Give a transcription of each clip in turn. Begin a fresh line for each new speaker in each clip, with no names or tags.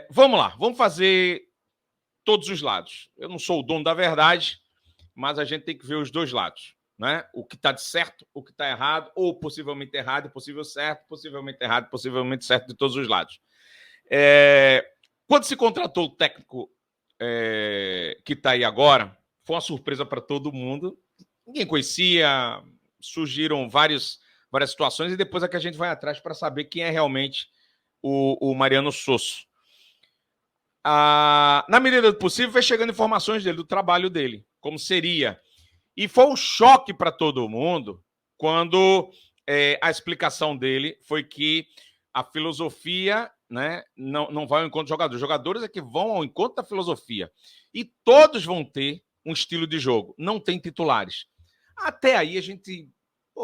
Vamos lá, vamos fazer todos os lados. Eu não sou o dono da verdade, mas a gente tem que ver os dois lados, né? O que está de certo, o que está errado, ou possivelmente errado, possível certo, possivelmente errado, possivelmente certo de todos os lados. Quando se contratou o técnico que está aí agora, foi uma surpresa para todo mundo. Ninguém conhecia, surgiram várias situações e depois é que a gente vai atrás para saber quem é realmente o Mariano Sosso. Na medida do possível, vai chegando informações dele, do trabalho dele, como seria. E foi um choque para todo mundo quando a explicação dele foi que a filosofia, né, não vai ao encontro dos jogadores. Os jogadores é que vão ao encontro da filosofia. E todos vão ter um estilo de jogo. Não tem titulares. Até aí a gente...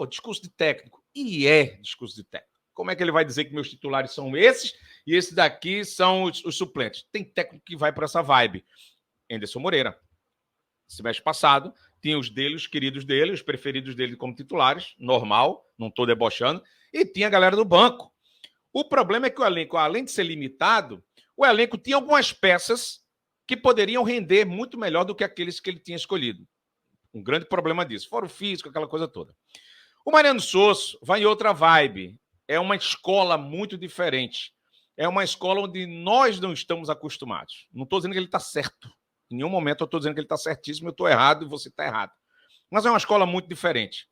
discurso de técnico. E discurso de técnico. Como é que ele vai dizer que meus titulares são esses e esses daqui são os suplentes? Tem técnico que vai para essa vibe. Anderson Moreira. Semestre passado, tinha os dele, os queridos dele, os preferidos dele como titulares, normal, não estou debochando, e tinha a galera do banco. O problema é que o elenco, além de ser limitado, o elenco tinha algumas peças que poderiam render muito melhor do que aqueles que ele tinha escolhido. Um grande problema disso, fora o físico, aquela coisa toda. O Mariano Sosso vai em outra vibe. É uma escola muito diferente. É uma escola onde nós não estamos acostumados. Não estou dizendo que ele está certo. Em nenhum momento eu estou dizendo que ele está certíssimo, eu estou errado e você está errado. Mas é uma escola muito diferente.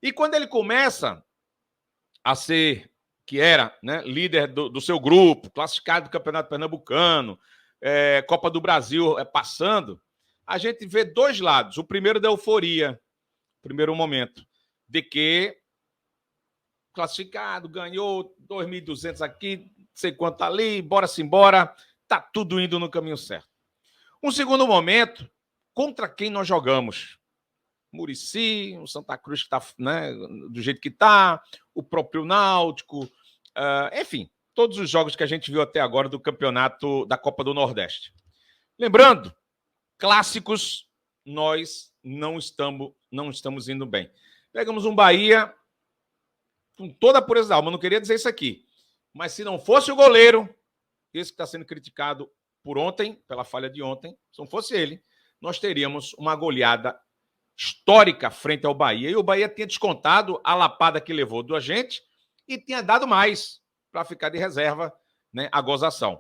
E quando ele começa a ser, que era, né, líder do seu grupo, classificado do Campeonato Pernambucano, Copa do Brasil passando, a gente vê dois lados. O primeiro da euforia, primeiro momento, de que classificado, ganhou 2.200 aqui, não sei quanto ali, bora-se embora, tá tudo indo no caminho certo. Um segundo momento, contra quem nós jogamos? Muricy, o Santa Cruz que está, né, do jeito que está, o próprio Náutico, enfim, todos os jogos que a gente viu até agora do campeonato da Copa do Nordeste. Lembrando, clássicos, nós não estamos indo bem. Pegamos um Bahia com toda a pureza da alma, eu não queria dizer isso aqui, mas se não fosse o goleiro, esse que está sendo criticado por ontem, pela falha de ontem, se não fosse ele, nós teríamos uma goleada histórica frente ao Bahia. E o Bahia tinha descontado a lapada que levou do agente e tinha dado mais para ficar de reserva, né, a gozação.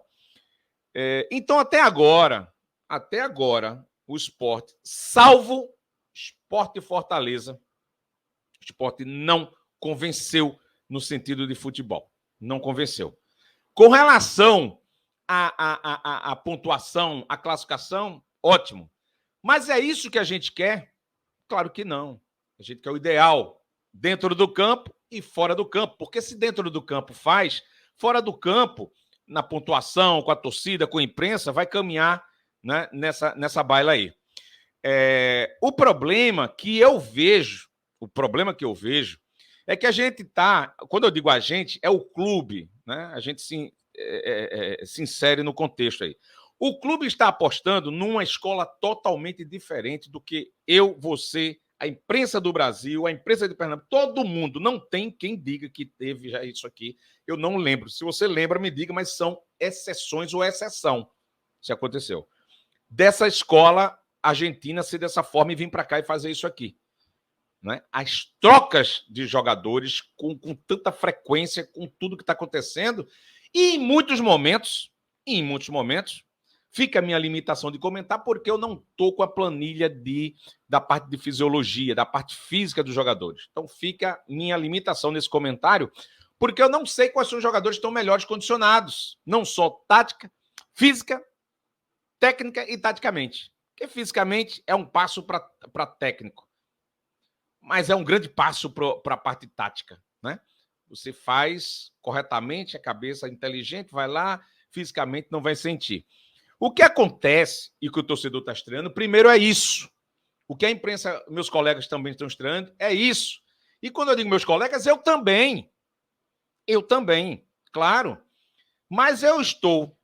Então, até agora, o Sport, salvo Sport e Fortaleza, o Sport não convenceu no sentido de futebol. Não convenceu. Com relação à pontuação, à classificação, ótimo. Mas é isso que a gente quer? Claro que não. A gente quer o ideal dentro do campo e fora do campo. Porque se dentro do campo faz, fora do campo, na pontuação, com a torcida, com a imprensa, vai caminhar, né, nessa baila aí. O problema que eu vejo é que a gente está, quando eu digo a gente, é o clube, né? A gente se insere no contexto aí. O clube está apostando numa escola totalmente diferente do que eu, você, a imprensa do Brasil, a imprensa de Pernambuco, todo mundo. Não tem quem diga que teve já isso aqui. Eu não lembro. Se você lembra, me diga, mas são exceções ou exceção, se aconteceu. Dessa escola argentina ser dessa forma e vir para cá e fazer isso aqui. Né? As trocas de jogadores com tanta frequência, com tudo que está acontecendo, e em muitos momentos, fica a minha limitação de comentar, porque eu não estou com a planilha da parte de fisiologia, da parte física dos jogadores. Então fica minha limitação nesse comentário, porque eu não sei quais são os jogadores que estão melhores condicionados, não só tática, física, técnica e taticamente. Porque fisicamente é um passo para técnico, mas é um grande passo para a parte tática, né? Você faz corretamente, a cabeça inteligente, vai lá, fisicamente não vai sentir. O que acontece, e que o torcedor está estranhando, primeiro é isso. O que a imprensa, meus colegas também estão estranhando, é isso. E quando eu digo meus colegas, eu também, claro. Mas eu estou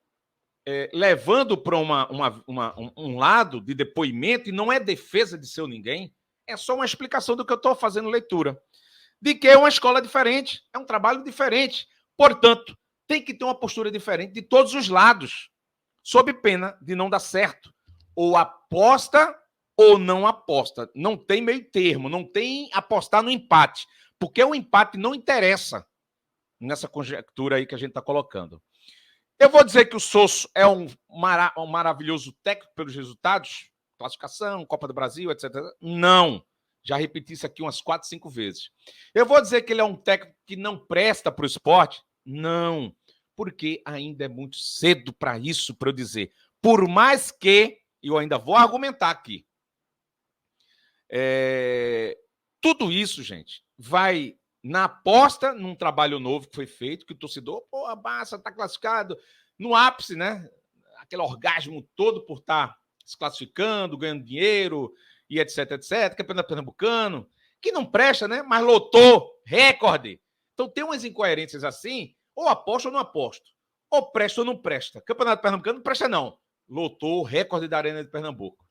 levando para um lado de depoimento, e não é defesa de seu ninguém, é só uma explicação do que eu estou fazendo leitura. De que é uma escola diferente, é um trabalho diferente. Portanto, tem que ter uma postura diferente de todos os lados, sob pena de não dar certo. Ou aposta ou não aposta. Não tem meio termo, não tem apostar no empate, porque o empate não interessa nessa conjectura aí que a gente está colocando. Eu vou dizer que o Sosso é um maravilhoso técnico pelos resultados, classificação, Copa do Brasil, etc. Não. Já repeti isso aqui umas 4, 5 vezes. Eu vou dizer que ele é um técnico que não presta para o esporte? Não. Porque ainda é muito cedo para isso, para eu dizer. Por mais que, eu ainda vou argumentar aqui, tudo isso, gente, vai na aposta num trabalho novo que foi feito, que o torcedor, pô, a Barça está classificado no ápice, né? Aquele orgasmo todo por estar se classificando, ganhando dinheiro e etc, etc. Campeonato Pernambucano, que não presta, né? Mas lotou, recorde. Então tem umas incoerências assim, ou aposto ou não aposto. Ou presta ou não presta. Campeonato Pernambucano não presta, não. Lotou, recorde da Arena de Pernambuco.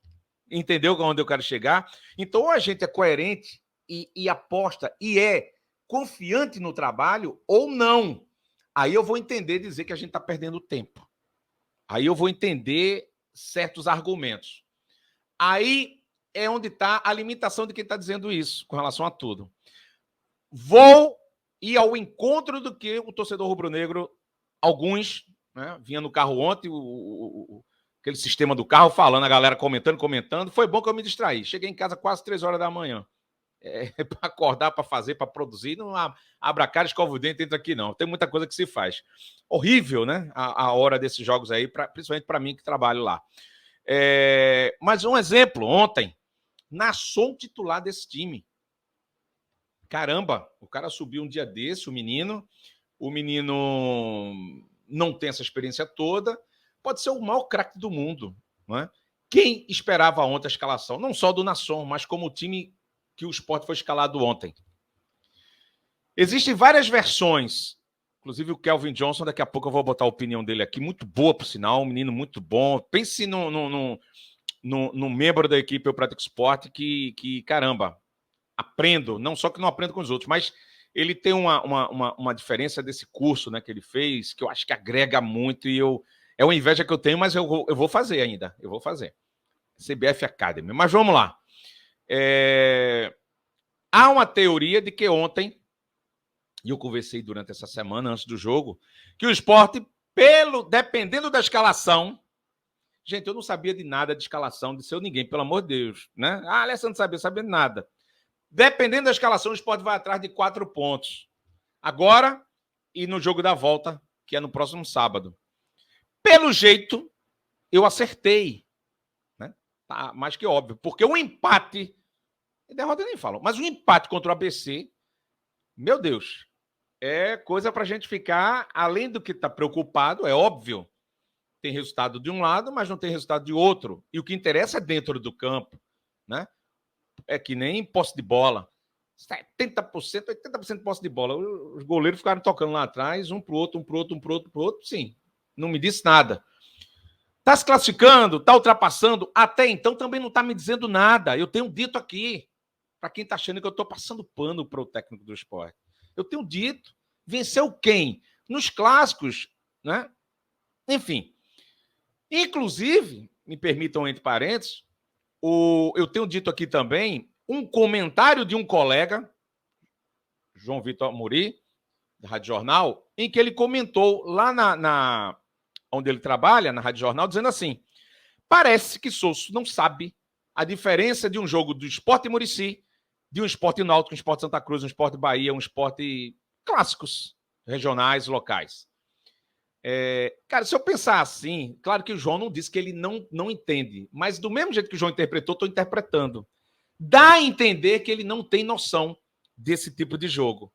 Entendeu onde eu quero chegar? Então, ou a gente é coerente e aposta e é confiante no trabalho, ou não. Aí eu vou entender dizer que a gente está perdendo tempo. Aí eu vou entender certos argumentos. Aí é onde está a limitação de quem está dizendo isso, com relação a tudo. Vou ir ao encontro do que o torcedor rubro-negro, alguns, né, vinha no carro ontem, aquele sistema do carro falando, a galera comentando. Foi bom que eu me distraí. Cheguei em casa quase 3 horas da manhã. Para acordar, para fazer, para produzir, não abra a cara, escova o dente, entra aqui, não. Tem muita coisa que se faz. Horrível, né? A hora desses jogos aí, principalmente para mim que trabalho lá. Mas um exemplo, ontem, Nason titular desse time. Caramba, o cara subiu um dia desse, o menino não tem essa experiência toda, pode ser o maior craque do mundo, não é? Quem esperava ontem a escalação, não só do Nason, mas como o time que o Sport foi escalado ontem? Existem várias versões, inclusive o Kelvin Johnson, daqui a pouco eu vou botar a opinião dele aqui, muito boa, por sinal, um menino muito bom. Pense no membro da equipe do Prático Sport que, caramba, aprendo, não só que não aprendo com os outros, mas ele tem uma diferença desse curso, né, que ele fez, que eu acho que agrega muito, e é uma inveja que eu tenho, mas eu vou fazer ainda, eu vou fazer. CBF Academy. Mas vamos lá. Há uma teoria de que ontem, e eu conversei durante essa semana, antes do jogo, que o Sport, dependendo da escalação, gente, eu não sabia de nada de escalação de seu ninguém, pelo amor de Deus, né? Ah, Alessandro não sabia de nada. Dependendo da escalação, o Sport vai atrás de 4 pontos. Agora e no jogo da volta, que é no próximo sábado. Pelo jeito, eu acertei. Né? Tá mais que óbvio. Porque um empate, derrota nem falam, mas um empate contra o ABC, meu Deus, é coisa para a gente ficar, além do que está preocupado, é óbvio. Tem resultado de um lado, mas não tem resultado de outro. E o que interessa é dentro do campo. Né? É que nem posse de bola. 70%, 80% de posse de bola. Os goleiros ficaram tocando lá atrás, um pro outro. Sim, não me disse nada. Está se classificando, está ultrapassando. Até então também não está me dizendo nada. Eu tenho dito aqui, para quem está achando que eu estou passando pano para o técnico do Sport. Eu tenho dito. Venceu quem? Nos clássicos, né? Enfim. Inclusive, me permitam entre parênteses, eu tenho dito aqui também um comentário de um colega, João Vitor Amorim, da Rádio Jornal, em que ele comentou lá onde ele trabalha, na Rádio Jornal, dizendo assim: parece que Sosso não sabe a diferença de um jogo do Sport Muricy, de um Sport Náutico, um Sport Santa Cruz, um Sport Bahia, um Sport clássicos, regionais, locais. Cara, se eu pensar assim, claro que o João não disse que ele não entende, mas do mesmo jeito que o João interpretou, estou interpretando. Dá a entender que ele não tem noção desse tipo de jogo.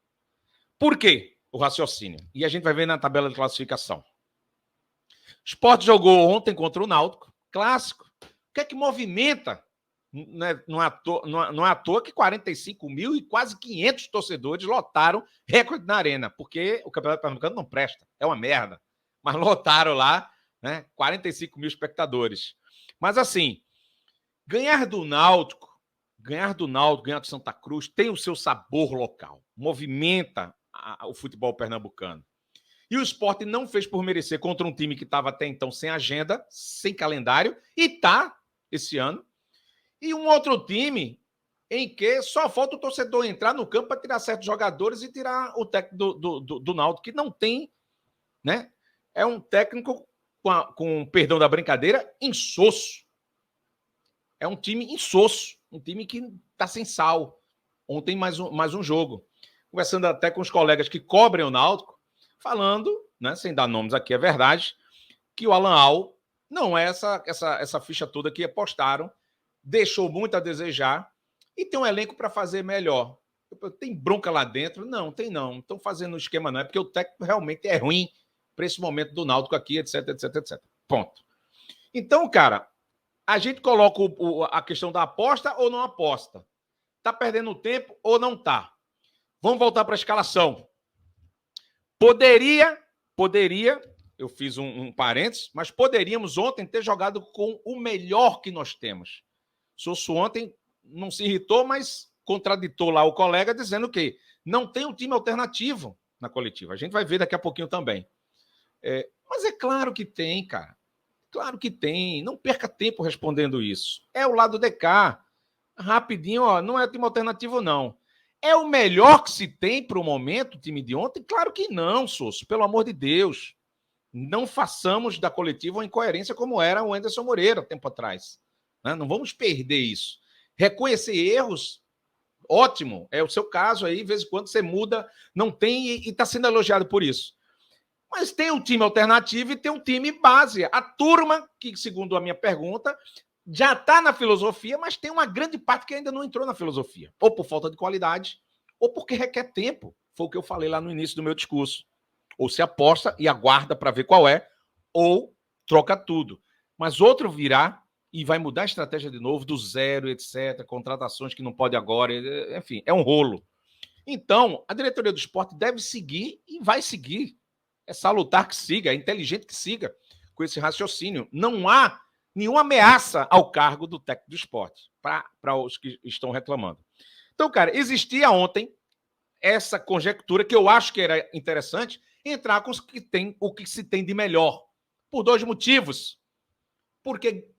Por quê? O raciocínio. E a gente vai ver na tabela de classificação. O Sport jogou ontem contra o Náutico, clássico. O que é que movimenta? Não é à toa que 45 mil e quase 500 torcedores lotaram recorde na arena, porque o Campeonato Pernambucano não presta, é uma merda. Mas lotaram lá, né? 45 mil espectadores. Mas assim, ganhar do Náutico, ganhar do Santa Cruz tem o seu sabor local, movimenta o futebol pernambucano. E o Sport não fez por merecer contra um time que estava até então sem agenda, sem calendário, e tá esse ano. E um outro time em que só falta o torcedor entrar no campo para tirar certos jogadores e tirar o técnico do Náutico, que não tem, né? É um técnico, com perdão da brincadeira, insosso. É um time insosso, um time que está sem sal. Ontem mais um jogo. Conversando até com os colegas que cobrem o Náutico, falando, né, sem dar nomes aqui, é verdade, que o Alan Al não é essa ficha toda que apostaram, deixou muito a desejar e tem um elenco para fazer melhor. Tem bronca lá dentro? Não, tem não. Estão fazendo um esquema não. É porque o técnico realmente é ruim para esse momento do Náutico aqui, etc, etc, etc. Ponto. Então, cara, a gente coloca a questão da aposta ou não aposta. Tá perdendo tempo ou não tá? Vamos voltar para a escalação. Poderia, eu fiz um parênteses, mas poderíamos ontem ter jogado com o melhor que nós temos. Sosso ontem não se irritou, mas contraditou lá o colega, dizendo que não tem um time alternativo na coletiva. A gente vai ver daqui a pouquinho também. Mas é claro que tem, cara. Claro que tem. Não perca tempo respondendo isso. É o lado de cá. Rapidinho, ó, não é time alternativo, não. É o melhor que se tem para o momento, o time de ontem? Claro que não, Sosso. Pelo amor de Deus. Não façamos da coletiva uma incoerência como era o Anderson Moreira tempo atrás. Não vamos perder isso. Reconhecer erros, ótimo. É o seu caso aí, de vez em quando você muda, não tem e está sendo elogiado por isso. Mas tem um time alternativo e tem um time base. A turma, que segundo a minha pergunta, já está na filosofia, mas tem uma grande parte que ainda não entrou na filosofia. Ou por falta de qualidade, ou porque requer tempo. Foi o que eu falei lá no início do meu discurso. Ou se aposta e aguarda para ver qual é, ou troca tudo. Mas outro virá e vai mudar a estratégia de novo, do zero, etc. Contratações que não pode agora, enfim, é um rolo. Então, a diretoria do esporte deve seguir e vai seguir. É salutar que siga, é inteligente que siga com esse raciocínio. Não há nenhuma ameaça ao cargo do técnico do esporte, para os que estão reclamando. Então, cara, existia ontem essa conjectura que eu acho que era interessante, entrar com o que se tem de melhor. Por dois motivos. Porque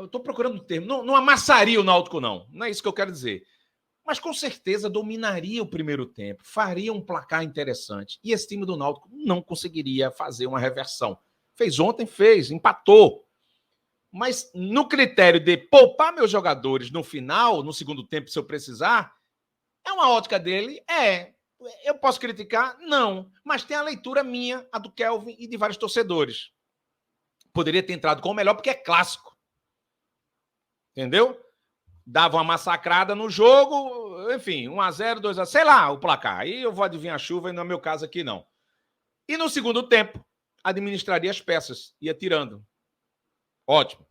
estou procurando um termo. Não amassaria o Náutico, não. Não é isso que eu quero dizer. Mas com certeza dominaria o primeiro tempo, faria um placar interessante. E esse time do Náutico não conseguiria fazer uma reversão. Fez ontem, empatou. Mas no critério de poupar meus jogadores no final, no segundo tempo, se eu precisar, é uma ótica dele? É. Eu posso criticar? Não. Mas tem a leitura minha, a do Kelvin e de vários torcedores. Poderia ter entrado com o melhor, porque é clássico. Entendeu? Dava uma massacrada no jogo, enfim, 1-0, 2-0, sei lá o placar. Aí eu vou adivinhar a chuva e não é meu caso aqui, não. E no segundo tempo, administraria as peças, ia tirando. Ótimo.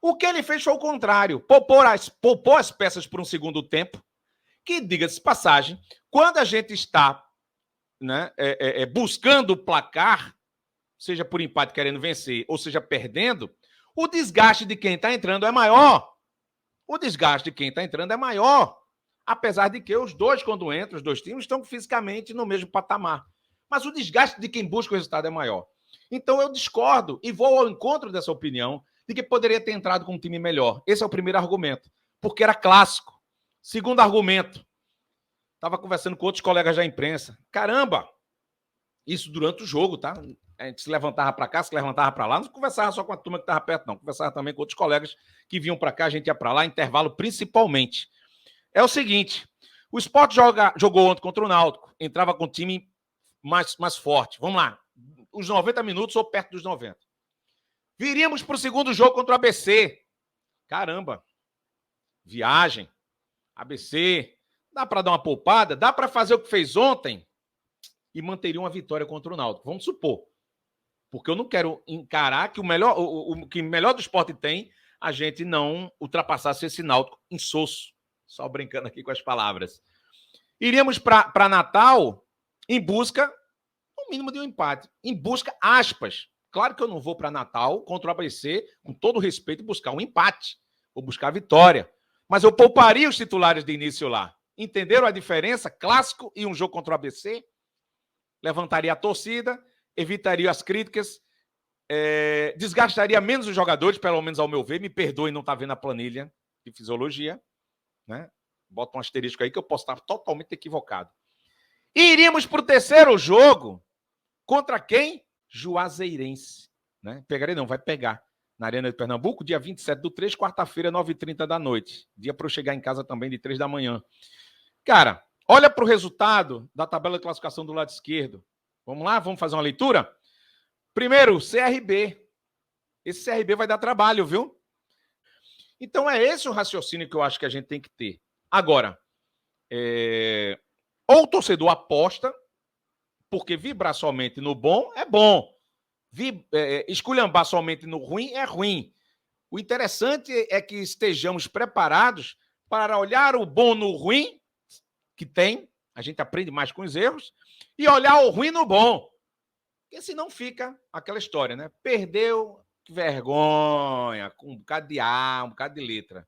O que ele fez foi o contrário. Poupou as peças por um segundo tempo, que, diga-se passagem, quando a gente está, né, buscando o placar, seja por empate querendo vencer, ou seja perdendo, o desgaste de quem está entrando é maior. O desgaste de quem está entrando é maior. Apesar de que os dois, quando entram, os dois times, estão fisicamente no mesmo patamar. Mas o desgaste de quem busca o resultado é maior. Então eu discordo e vou ao encontro dessa opinião de que poderia ter entrado com um time melhor. Esse é o primeiro argumento, porque era clássico. Segundo argumento, estava conversando com outros colegas da imprensa. Caramba, isso durante o jogo, tá? A gente se levantava para cá, se levantava para lá, não conversava só com a turma que estava perto, não. Conversava também com outros colegas que vinham para cá, a gente ia para lá, intervalo principalmente. É o seguinte, o Sport jogou ontem contra o Náutico, entrava com o time mais forte. Vamos lá, os 90 minutos ou perto dos 90. Viríamos para o segundo jogo contra o ABC. Caramba, viagem, ABC, dá para dar uma poupada? Dá para fazer o que fez ontem? E manteria uma vitória contra o Náutico. Vamos supor. Porque eu não quero encarar que o que melhor do esporte tem, a gente não ultrapassasse esse Náutico insosso. Só brincando aqui com as palavras. Iríamos para Natal em busca, no mínimo, de um empate. Em busca, aspas. Claro que eu não vou para Natal contra o ABC, com todo respeito, buscar um empate. Ou buscar a vitória. Mas eu pouparia os titulares de início lá. Entenderam a diferença? Clássico e um jogo contra o ABC? Levantaria a torcida, evitaria as críticas, desgastaria menos os jogadores, pelo menos ao meu ver. Me perdoe não estar vendo a planilha de fisiologia, né? Bota um asterisco aí que eu posso estar totalmente equivocado. E iríamos para o terceiro jogo. Contra quem? Juazeirense. Né? Pegarei não, vai pegar. Na Arena de Pernambuco, dia 27/3, quarta-feira, 9h30 da noite. Dia para eu chegar em casa também de 3 da manhã. Cara, olha para o resultado da tabela de classificação do lado esquerdo. Vamos lá? Vamos fazer uma leitura? Primeiro, CRB. Esse CRB vai dar trabalho, viu? Então é esse o raciocínio que eu acho que a gente tem que ter. Agora, ou o torcedor aposta, porque vibrar somente no bom é bom. Esculhambar somente no ruim é ruim. O interessante é que estejamos preparados para olhar o bom no ruim, que tem, a gente aprende mais com os erros, e olhar o ruim no bom. Porque senão fica aquela história, né? Perdeu, que vergonha, com um bocado de A, um bocado de letra.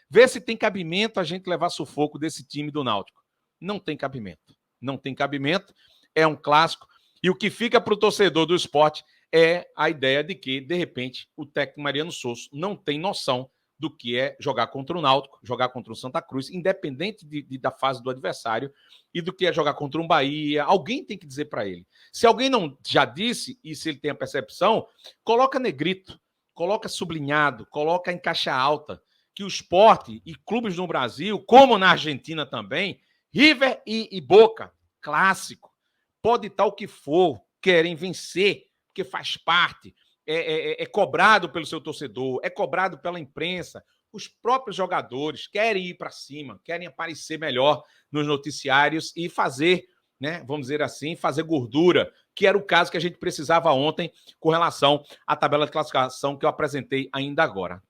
Vê se tem cabimento a gente levar sufoco desse time do Náutico. Não tem cabimento. Não tem cabimento. É um clássico. E o que fica para o torcedor do esporte é a ideia de que, de repente, o técnico Mariano Souza não tem noção do que é jogar contra o Náutico, jogar contra o Santa Cruz, independente da fase do adversário, e do que é jogar contra um Bahia. Alguém tem que dizer para ele. Se alguém não já disse, e se ele tem a percepção, coloca negrito, coloca sublinhado, coloca em caixa alta, que o esporte e clubes no Brasil, como na Argentina também, River e Boca, clássico, pode estar o que for, querem vencer, porque faz parte, é cobrado pelo seu torcedor, é cobrado pela imprensa, os próprios jogadores querem ir para cima, querem aparecer melhor nos noticiários e fazer, né, vamos dizer assim, fazer gordura, que era o caso que a gente precisava ontem com relação à tabela de classificação que eu apresentei ainda agora.